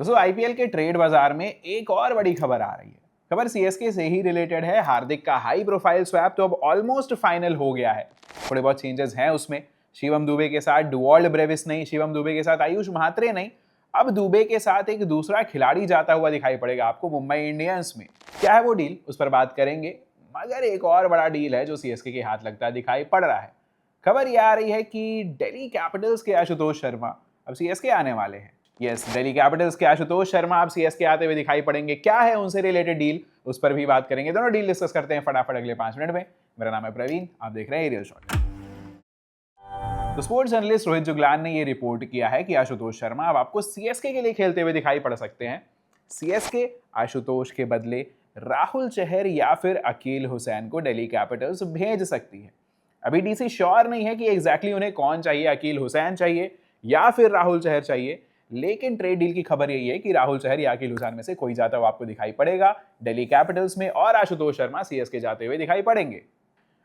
दोस्तों आईपीएल के ट्रेड बाजार में एक और बड़ी खबर आ रही है। खबर सीएसके से ही रिलेटेड है। हार्दिक का हाई प्रोफाइल स्वैप तो अब ऑलमोस्ट फाइनल हो गया है। थोड़े बहुत चेंजेस हैं उसमें। शिवम दुबे के साथ डुवाल्ड ब्रेविस नहीं, शिवम दुबे के साथ आयुष महात्रे नहीं, अब दुबे के साथ एक दूसरा खिलाड़ी जाता हुआ दिखाई पड़ेगा आपको मुंबई इंडियंस में। क्या है वो डील, उस पर बात करेंगे। मगर एक और बड़ा डील है जो सीएसके के हाथ लगता दिखाई पड़ रहा है। खबर यह आ रही है कि दिल्ली कैपिटल्स के आशुतोष शर्मा अब सीएसके आने वाले हैं। यस, दिल्ली कैपिटल्स के आशुतोष शर्मा अब सीएसके आते हुए दिखाई पड़ेंगे। क्या है उनसे रिलेटेड डील, उस पर भी बात करेंगे। दोनों डील डिस्कस करते हैं फटाफट अगले 5 मिनट में। मेरा नाम है प्रवीण, आप देख रहे हैं एरियल शॉट। तो स्पोर्ट्स जर्नलिस्ट रोहित जुगलान ने यह रिपोर्ट किया है कि आशुतोष शर्मा अब आपको सीएसके के लिए खेलते हुए दिखाई पड़ सकते हैं। सीएसके आशुतोष के बदले राहुल चहर या फिर अकील हुसैन को दिल्ली कैपिटल्स भेज सकती है। अभी डीसी श्योर नहीं है कि एग्जैक्टली उन्हें कौन चाहिए, अकील हुसैन चाहिए या फिर राहुल चहर चाहिए। लेकिन ट्रेड डील की खबर यही है कि राहुल चहर या अकील हुसैन में से कोई जाता हुआ आपको दिखाई पड़ेगा दिल्ली कैपिटल्स में, और आशुतोष शर्मा सीएसके जाते हुए दिखाई पड़ेंगे।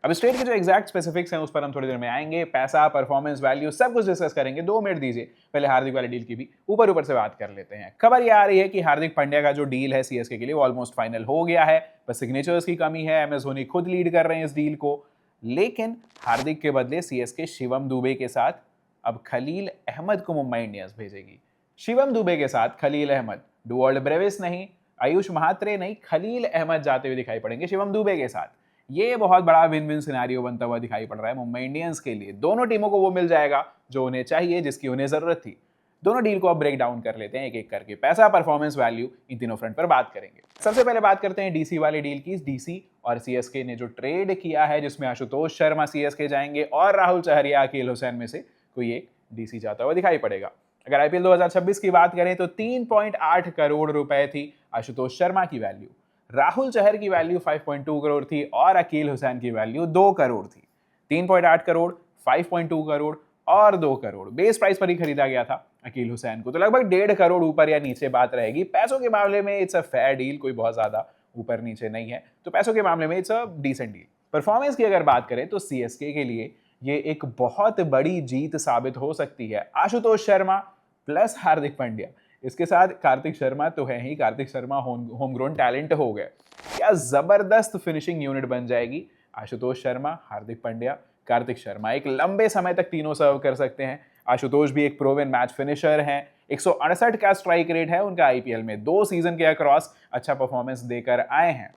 अब इस ट्रेड के जो एग्जैक्ट स्पेसिफिक्स हैं उस पर हम थोड़ी देर में आएंगे। पैसा, परफॉर्मेंस, वैल्यू सब कुछ डिस्कस करेंगे। 2 मिनट दीजिए, पहले हार्दिक वाली डील की भी ऊपर से बात कर लेते हैं। खबर यह आ रही है कि हार्दिक पांड्या का जो डील है सीएसके के लिए वो ऑलमोस्ट फाइनल हो गया है। बस सिग्नेचर्स की कमी है। एमएस धोनी खुद लीड कर रहे हैं इस डील को। लेकिन हार्दिक के बदले सीएसके शिवम दुबे के साथ अब खलील अहमद को मुंबई इंडियंस भेजेगी। शिवम दुबे के साथ खलील अहमद, डुवाल्ड ब्रेविस नहीं, आयुष महात्रे नहीं, खलील अहमद जाते हुए दिखाई पड़ेंगे शिवम दुबे के साथ। ये बहुत बड़ा विन विन सिनेरियो बनता हुआ दिखाई पड़ रहा है मुंबई इंडियंस के लिए। दोनों टीमों को वो मिल जाएगा जो उन्हें चाहिए, जिसकी उन्हें जरूरत थी। दोनों डील को अब ब्रेक डाउन कर लेते हैं एक एक करके। पैसा, परफॉर्मेंस, वैल्यू, इन तीनों फ्रंट पर बात करेंगे। सबसे पहले बात करते हैं डीसी वाली डील की। डीसी और सीएसके ने जो ट्रेड किया है जिसमें आशुतोष शर्मा सीएसके जाएंगे और राहुल चहर या अकील हुसैन में से कोई एक डीसी जाता हुआ दिखाई पड़ेगा। अगर आईपीएल 2026 की बात करें तो 3.8 करोड़ रुपए थी आशुतोष शर्मा की वैल्यू, राहुल चहर की वैल्यू 5.2 करोड़ थी और अकील हुसैन की वैल्यू 2 करोड़ थी। 3.8 करोड़, 5.2 करोड़ और 2 करोड़ बेस प्राइस पर ही खरीदा गया था अकील हुसैन को। तो लगभग 1.5 करोड़ ऊपर या नीचे बात रहेगी। पैसों के मामले में इट्स अ फेयर डील, कोई बहुत ज्यादा ऊपर नीचे नहीं है। तो पैसों के मामले में it's a decent deal. Performance की अगर बात करें तो सीएसके के लिए ये एक बहुत बड़ी जीत साबित हो सकती है। आशुतोष शर्मा प्लस हार्दिक पांड्या, इसके साथ कार्तिक शर्मा तो है ही। Kartik Sharma home grown talent हो गए। क्या जबरदस्त फिनिशिंग यूनिट बन जाएगी। आशुतोष शर्मा, हार्दिक पांड्या, कार्तिक शर्मा एक लंबे समय तक तीनों सर्व कर सकते हैं। आशुतोष भी एक प्रोवन मैच फिनिशर हैं। 168 का स्ट्राइक रेट है उनका आईपीएल में। 2 सीजन के अक्रॉस अच्छा परफॉर्मेंस देकर आए हैं।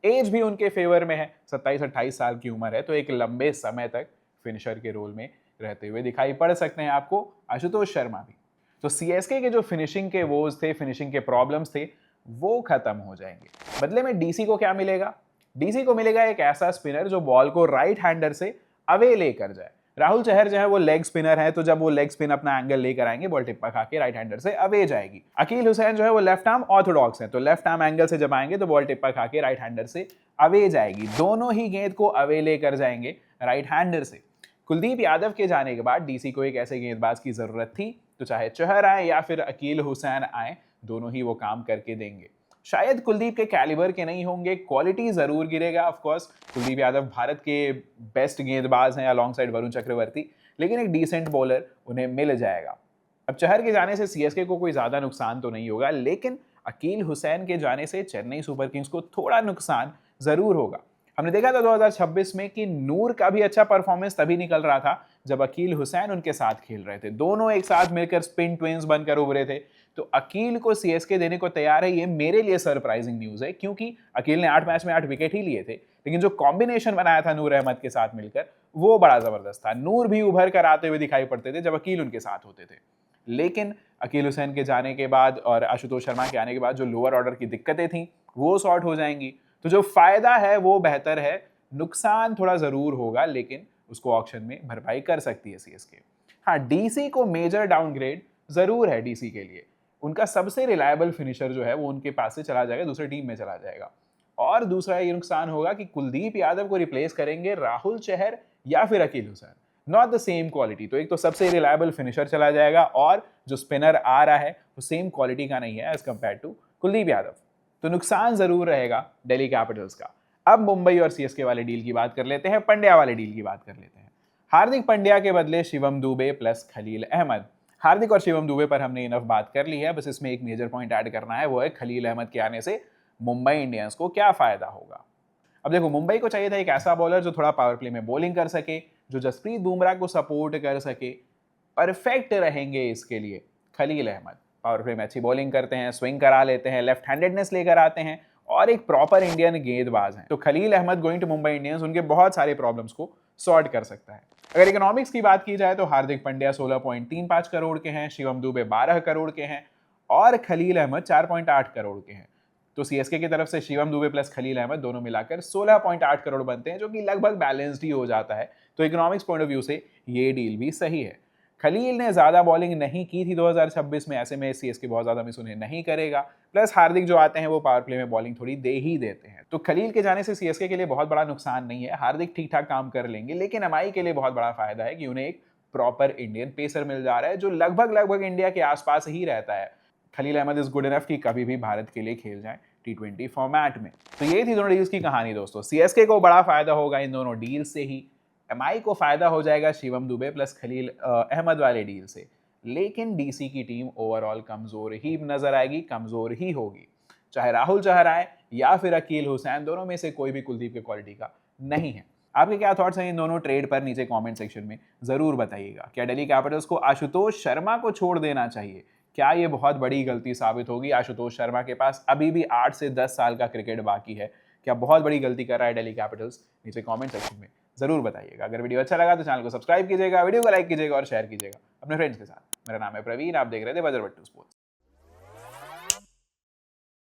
एज भी उनके फेवर में है, 27-28 साल की उम्र है। तो एक लंबे समय तक फिनिशर के रोल में रहते हुए दिखाई पड़ सकते हैं आपको आशुतोष शर्मा भी। तो सीएसके के जो फिनिशिंग के वोज थे, फिनिशिंग के प्रॉब्लम्स थे, वो खत्म हो जाएंगे। बदले में डीसी को क्या मिलेगा? डीसी को मिलेगा एक ऐसा स्पिनर जो बॉल को राइट हैंडर से अवे लेकर जाए। राहुल चहर जो है वो लेग स्पिनर है, तो जब वो लेग स्पिन अपना एंगल लेकर आएंगे बॉल टिप्पा खा के राइट हैंडर से अवे जाएगी। अकील हुसैन जो है वो लेफ्ट आर्म ऑर्थोडॉक्स है, तो लेफ्ट आर्म एंगल से जब आएंगे तो बॉल टिप्पा खा के राइट हैंडर से अवे जाएगी। दोनों ही गेंद को अवे लेकर जाएंगे राइट हैंडर से। कुलदीप यादव के जाने के बाद डीसी को एक ऐसे गेंदबाज की जरूरत थी, तो चाहे चहर आए या फिर अकील हुसैन आए, दोनों ही वो काम करके देंगे। शायद कुलदीप के कैलिबर के नहीं होंगे, क्वालिटी जरूर गिरेगा। ऑफ कोर्स कुलदीप यादव भारत के बेस्ट गेंदबाज हैं अलॉन्ग साइड वरुण चक्रवर्ती, लेकिन एक डिसेंट बॉलर उन्हें मिल जाएगा। अब चहर के जाने से सीएसके को कोई ज्यादा नुकसान तो नहीं होगा, लेकिन अकील हुसैन के जाने से चेन्नई सुपर किंग्स को थोड़ा नुकसान जरूर होगा। हमने देखा था 2026 में कि नूर का भी अच्छा परफॉर्मेंस तभी निकल रहा था जब अकील हुसैन उनके साथ खेल रहे थे। दोनों एक साथ मिलकर स्पिन ट्विंस बनकर उभरे थे। तो अकील को सीएसके देने को तैयार है, ये मेरे लिए सरप्राइजिंग न्यूज है, क्योंकि अकील ने 8 मैच में 8 विकेट ही लिए थे, लेकिन जो कॉम्बिनेशन बनाया था नूर अहमद के साथ मिलकर वो बड़ा जबरदस्त था। नूर भी उभर कर आते हुए दिखाई पड़ते थे जब अकील उनके साथ होते थे। लेकिन अकील हुसैन के जाने के बाद और आशुतोष शर्मा के आने के बाद जो लोअर ऑर्डर की दिक्कतें थी वो सॉर्ट हो जाएंगी। तो जो फायदा है वो बेहतर है, नुकसान थोड़ा जरूर होगा, लेकिन उसको ऑक्शन में भरपाई कर सकती है सीएसके। हाँ, डीसी को मेजर डाउनग्रेड जरूर है। डीसी के लिए उनका सबसे रिलायबल फिनिशर जो है वो उनके पास से चला जाएगा, दूसरी टीम में चला जाएगा। और दूसरा ये नुकसान होगा कि कुलदीप यादव को रिप्लेस करेंगे राहुल चहर या फिर Akeal Hosein, not the same quality. तो एक तो सबसे रिलायबल फिनिशर चला जाएगा और जो स्पिनर आ रहा है वो सेम क्वालिटी का नहीं है as compare to Kuldeep Yadav. तो नुकसान जरूर रहेगा दिल्ली कैपिटल्स का। अब मुंबई और सीएसके वाले डील की बात कर लेते हैं, पंड्या वाले डील की बात कर लेते हैं। हार्दिक पांड्या के बदले शिवम दुबे प्लस खलील अहमद। हार्दिक और शिवम दुबे पर हमने इनफ बात कर ली है, बस इसमें एक मेजर पॉइंट ऐड करना है, वो है खलील अहमद के आने से मुंबई इंडियंस को क्या फायदा होगा। अब देखो, मुंबई को चाहिए था एक ऐसा बॉलर जो थोड़ा पावर प्ले में बॉलिंग कर सके, जो जसप्रीत बुमराह को सपोर्ट कर सके। परफेक्ट रहेंगे इसके लिए खलील अहमद। पावर प्ले में अच्छी बॉलिंग करते हैं, स्विंग करा लेते हैं, लेफ्ट हैंडेडनेस लेकर आते हैं और एक प्रॉपर इंडियन गेंदबाज हैं। तो Khaleel Ahmed going to Mumbai Indians उनके बहुत सारे प्रॉब्लम्स को सॉर्ट कर सकता है। अगर इकोनॉमिक्स की बात की जाए तो हार्दिक पांड्या 16.35 करोड़ के हैं, शिवम दुबे 12 करोड़ के हैं और खलील अहमद 4.8 करोड़ के हैं। तो सीएसके की तरफ से शिवम दुबे प्लस खलील अहमद दोनों मिलाकर 16.8 करोड़ बनते हैं, जो कि लगभग बैलेंस्ड ही हो जाता है। तो इकोनॉमिक्स पॉइंट ऑफ व्यू से ये डील भी सही है। खलील ने ज्यादा बॉलिंग नहीं की थी 2026 में, ऐसे में सीएसके बहुत ज्यादा मिस उन्हें नहीं करेगा। प्लस हार्दिक जो आते हैं वो पावर प्ले में बॉलिंग थोड़ी दे ही देते हैं। तो खलील के जाने से सीएसके के लिए बहुत बड़ा नुकसान नहीं है, हार्दिक ठीक ठाक काम कर लेंगे। लेकिन एमआई के लिए बहुत बड़ा फायदा है कि उन्हें एक प्रॉपर इंडियन पेसर मिल जा रहा है जो लगभग इंडिया के आसपास ही रहता है। Khaleel Ahmed is good enough कि कभी भी भारत के लिए खेल जाए T20 फॉर्मेट में। तो ये थी दोनों डील्स की कहानी दोस्तों। सीएसके को बड़ा फायदा होगा इन दोनों डील से ही, एमआई को फायदा हो जाएगा शिवम दुबे प्लस खलील अहमद वाले डील से। लेकिन डीसी की टीम ओवरऑल कमजोर ही नजर आएगी, कमजोर ही होगी। चाहे राहुल चहर आए या फिर अकील हुसैन, दोनों में से कोई भी कुलदीप के क्वालिटी का नहीं है। आपके क्या थॉट्स हैं इन दोनों ट्रेड पर, नीचे कमेंट सेक्शन में जरूर बताइएगा। क्या दिल्ली कैपिटल्स को आशुतोष शर्मा को छोड़ देना चाहिए? क्या ये बहुत बड़ी गलती साबित होगी? आशुतोष शर्मा के पास अभी भी 8 से 10 साल का क्रिकेट बाकी है। क्या बहुत बड़ी गलती कर रहा है दिल्ली कैपिटल्स? नीचे कमेंट सेक्शन में जरूर बताइएगा। अगर वीडियो अच्छा लगा तो चैनल को सब्सक्राइब कीजिएगा, वीडियो को लाइक कीजिएगा और शेयर कीजिएगा अपने फ्रेंड्स के साथ। मेरा नाम है प्रवीण, आप देख रहे थे बजरबट्टू स्पोर्ट्स।